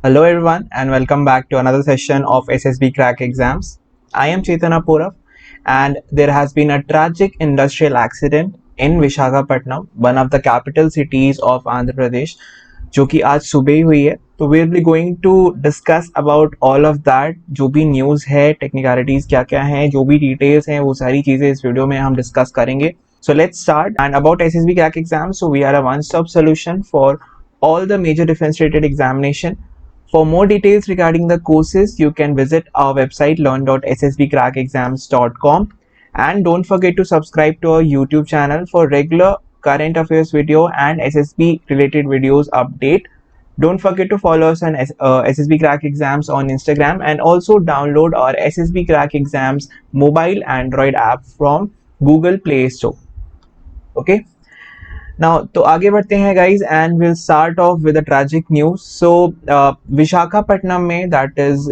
Hello everyone and welcome back to another session of SSB Crack Exams. I am Chaitanya Purav and there has been a tragic industrial accident in Visakhapatnam, one of the capital cities of Andhra Pradesh, जो कि आज सुबह ही हुई है. तो we will be going to discuss about all of that. जो भी news है, टेक्निकलिटीज़ क्या क्या हैं, जो भी डिटेल्स हैं, वो सारी चीज़ें इस वीडियो में हम डिस्कस करेंगे. So let's start. And about SSB Crack Exams, so we are a one-stop solution for all the major defense-related examination. For more details regarding the courses, you can visit our website learn.ssbcrackexams.com and don't forget to subscribe to our YouTube channel for regular current affairs video and SSB related videos update. Don't forget to follow us on SSB Crack Exams on Instagram and also download our SSB Crack Exams mobile Android app from Google Play Store. Okay. Now, तो आगे बढ़ते हैं guys and we'll start off with a tragic news. So, Visakhapatnam में that is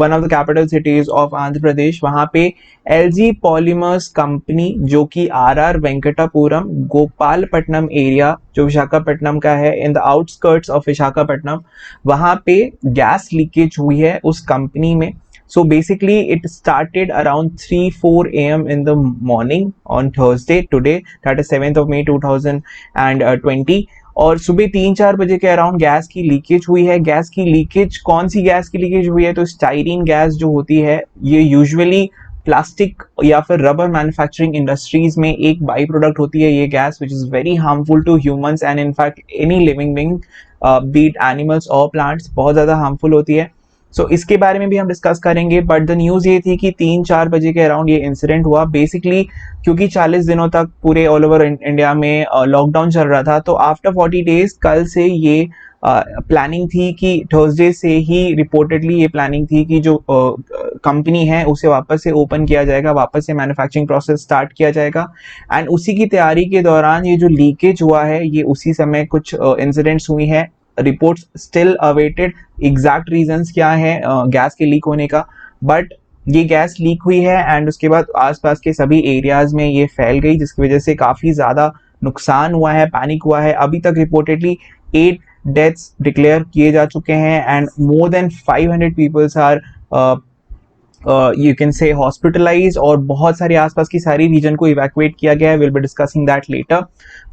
one of the capital cities of Andhra Pradesh, वहाँ पे LG Polymers company जो कि RR Venkatapuram Gopalapatnam area जो विशाखापट्टनम का है in the outskirts of Visakhapatnam, वहाँ पे गैस लीकेज हुई है उस कंपनी में. So basically it started around 3-4 a.m. in the morning on Thursday today, that is 7th of May 2020. और सुबह 3-4 बजे के अराउंड गैस की लीकेज हुई है. गैस की लीकेज, कौन सी गैस की लीकेज हुई है? तो स्टाइरीन गैस जो होती है, ये यूजुअली प्लास्टिक या फिर रबर मैन्युफैक्चरिंग इंडस्ट्रीज में एक बाई प्रोडक्ट होती है ये gas, which is very harmful to humans and in fact any living being, be it animals और प्लांट्स, बहुत ज़्यादा हार्मफुल होती है. सो इसके बारे में भी हम डिस्कस करेंगे. बट द न्यूज़ ये थी कि 3-4 बजे के अराउंड ये इंसिडेंट हुआ. बेसिकली क्योंकि 40 दिनों तक पूरे ऑल ओवर इंडिया में लॉकडाउन चल रहा था, तो आफ्टर 40 डेज कल से ये प्लानिंग थी कि थर्सडे से ही रिपोर्टेडली ये प्लानिंग थी कि जो कंपनी है उसे वापस से ओपन किया जाएगा, वापस से मैन्युफैक्चरिंग प्रोसेस स्टार्ट किया जाएगा. एंड उसी की तैयारी के दौरान ये जो लीकेज हुआ है, ये उसी समय कुछ इंसिडेंट्स हुई हैं. Reports still awaited, exact reasons क्या है गैस के लीक होने का, बट ये गैस लीक हुई है एंड उसके बाद आसपास के सभी एरियाज में ये फैल गई, जिसकी वजह से काफ़ी ज़्यादा नुकसान हुआ है, पैनिक हुआ है. अभी तक रिपोर्टेडली 8 डेथ्स डिक्लेयर किए जा चुके हैं and more than 500 peoples are you can say hospitalise, और बहुत सारे आसपास की सारी रीजन को इवैक्यूएट किया गया है. Will be discussing that later.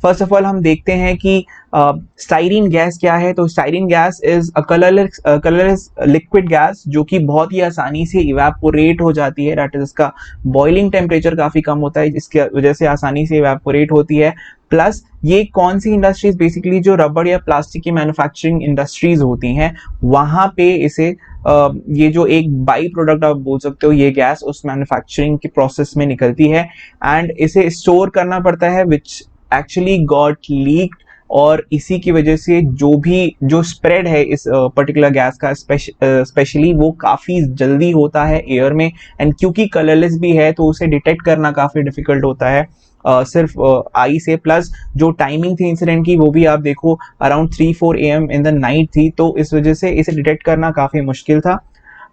First of all हम देखते हैं कि स्टाइरीन गैस क्या है. तो styrene gas is a colourless liquid gas जो कि बहुत ही आसानी से इवेपोरेट हो जाती है. दैट इज इसका बॉइलिंग टेम्परेचर काफ़ी कम होता है, जिसकी वजह से आसानी से इवेपोरेट होती है. प्लस ये कौन सी इंडस्ट्रीज, बेसिकली जो रबड़ या प्लास्टिक की मैन्युफैक्चरिंग इंडस्ट्रीज होती हैं, वहाँ पे इसे ये जो एक बाई प्रोडक्ट आप बोल सकते हो, ये गैस उस मैन्युफैक्चरिंग के प्रोसेस में निकलती है एंड इसे स्टोर करना पड़ता है, विच एक्चुअली गॉट लीक्ड. और इसी की वजह से जो स्प्रेड है इस पर्टिकुलर गैस का स्पेशली वो काफ़ी जल्दी होता है एयर में. एंड क्योंकि कलरलेस भी है तो उसे डिटेक्ट करना काफ़ी डिफिकल्ट होता है सिर्फ आई से. प्लस जो टाइमिंग थी इंसिडेंट की, वो भी आप देखो around 3-4 AM in the night थी, तो इस वजह से इसे डिटेक्ट करना काफ़ी मुश्किल था.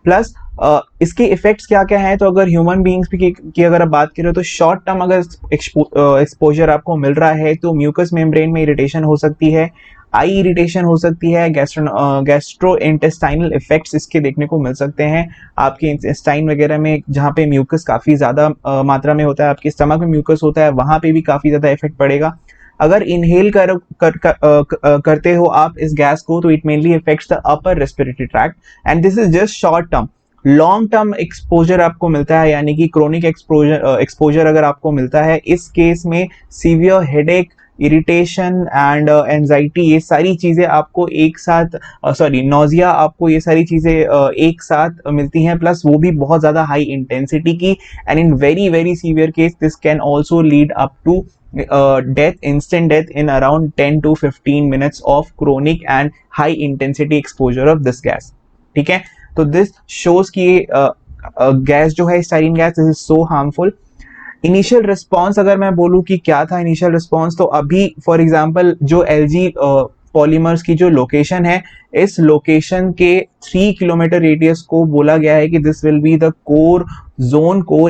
प्लस इसके इफेक्ट्स क्या क्या हैं, तो अगर ह्यूमन बीइंग्स की अगर आप बात करें तो शॉर्ट टर्म अगर एक्सपोजर आपको मिल रहा है तो म्यूकस मेम्ब्रेन में इरिटेशन हो सकती है, आई इरिटेशन हो सकती है, गैस्ट्रो इंटेस्टाइनल इफेक्ट्स इसके देखने को मिल सकते हैं. आपके इंटेस्टाइन वगैरह में जहाँ पे म्यूकस काफ़ी ज़्यादा मात्रा में होता है, आपके स्टमक में म्यूकस होता है, वहाँ पे भी काफ़ी ज़्यादा इफेक्ट पड़ेगा. अगर इनहेल करते हो आप इस गैस को, तो it mainly effects the upper respiratory tract and this is just short term. Long term exposure आपको मिलता है, यानी कि क्रोनिक एक्सपोजर अगर आपको मिलता है, इस केस में severe headache, irritation and anxiety, ये सारी चीज़ें आपको एक साथ, नोजिया, आपको ये सारी चीज़ें एक साथ मिलती हैं. प्लस वो भी बहुत ज़्यादा हाई इंटेंसिटी की. And in very very severe case this can also lead up to instant death in around 10 to 15 minutes of chronic and high intensity exposure of this gas. ठीक है, तो this shows कि gas जो है styrene gas, this is so harmful. Initial response अगर मैं बोलूँ कि क्या था इनिशियल रिस्पॉन्स, तो अभी फॉर एग्जांपल जो LG पॉलीमर्स की जो लोकेशन है, इस लोकेशन के 3 किलोमीटर रेडियस को बोला गया है कि this will be the core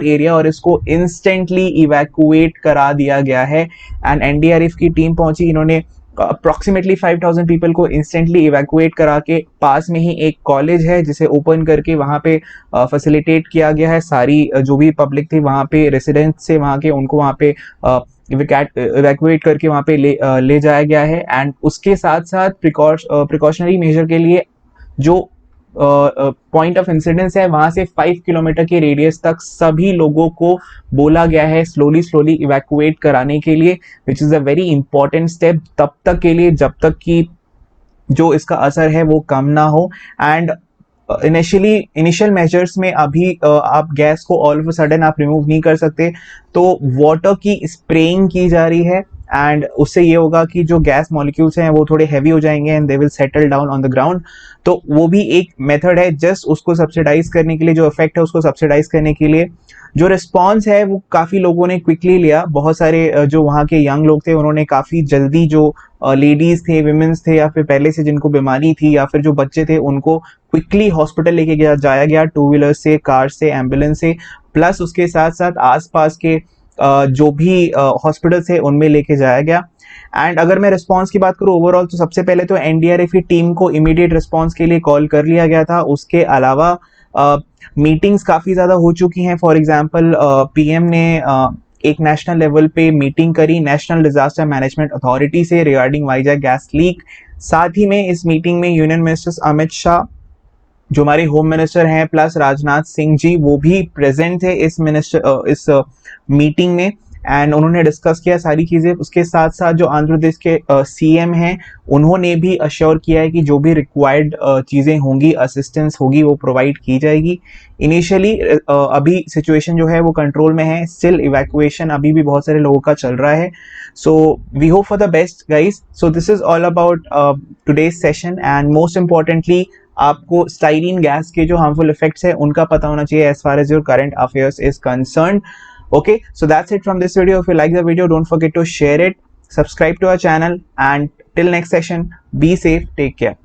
area, और इसको इंस्टेंटली इवैक्यूएट करा दिया गया है. एंड NDRF की टीम पहुंची, इन्होंने अप्रॉक्सीमेटली 5000 पीपल को इंस्टेंटली इवैक्यूएट करा के पास में ही एक कॉलेज है जिसे ओपन करके वहाँ पे फैसिलिटेट किया गया है। सारी जो भी पब्लिक थी वहाँ पे, रेसिडेंट्स से वहाँ के, उनको वहाँ पे इवैक्यूएट करके वहाँ पे ले जाया गया है। एंड उसके साथ साथ प्रिकॉशनरी मेजर के लिए जो पॉइंट ऑफ इंसिडेंस है वहां से 5 किलोमीटर के रेडियस तक सभी लोगों को बोला गया है स्लोली इवैक्यूएट कराने के लिए, which is a very important step तब तक के लिए जब तक कि जो इसका असर है वो कम ना हो। एंड इनिशियल मेजर्स में अभी आप गैस को ऑल ऑफ अ सडन आप रिमूव नहीं कर सकते, तो वाटर की स्प्रेइंग की जा रही है। एंड उससे ये होगा कि जो गैस मॉलिक्यूल्स हैं वो थोड़े हैवी हो जाएंगे and they will settle down on the ground. तो वो भी एक मेथड है जस्ट उसको सब्सिडाइज करने के लिए, जो इफेक्ट है उसको सब्सिडाइज करने के लिए। जो रिस्पॉन्स है वो काफ़ी लोगों ने क्विकली लिया। बहुत सारे जो वहाँ के यंग लोग थे उन्होंने काफ़ी जल्दी, जो लेडीज़ थे, विमेंस थे, या फिर पहले से जिनको बीमारी थी, या फिर जो बच्चे थे, उनको क्विकली हॉस्पिटल लेके जाया गया, 2 व्हीलर से, कार से, एम्बुलेंस से। प्लस उसके साथ साथ आसपास के जो भी हॉस्पिटल थे उनमें लेके जाया गया। एंड अगर मैं रिस्पांस की बात करूँ ओवरऑल, तो सबसे पहले तो एनडीआरएफ की टीम को इमीडिएट रिस्पांस के लिए कॉल कर लिया गया था। उसके अलावा मीटिंग्स काफ़ी ज़्यादा हो चुकी हैं। फॉर एग्जांपल पीएम ने एक नेशनल लेवल पे मीटिंग करी नेशनल डिजास्टर मैनेजमेंट अथॉरिटी से रिगार्डिंग वाइजैक गैस लीक। साथ ही में इस मीटिंग में यूनियन मिनिस्टर्स अमित शाह, जो हमारे होम मिनिस्टर हैं, प्लस राजनाथ सिंह जी, वो भी प्रेजेंट थे इस मीटिंग में। एंड उन्होंने डिस्कस किया सारी चीज़ें। उसके साथ साथ जो आंध्र प्रदेश के सीएम हैं उन्होंने भी अश्योर किया है कि जो भी रिक्वायर्ड चीज़ें होंगी, असिस्टेंस होगी, वो प्रोवाइड की जाएगी। इनिशियली अभी सिचुएशन जो है वो कंट्रोल में है, स्टिल इवैक्यूएशन अभी भी बहुत सारे लोगों का चल रहा है। So we hope for the best guys. So this is all about today's session. And most importantly आपको स्टाइरीन गैस के जो हार्मफुल इफेक्ट्स है उनका पता होना चाहिए as far as your current affairs is concerned. Okay, so that's it from this video. If you like the video, don't forget to share it, subscribe to our channel, and till next session, be safe, take care.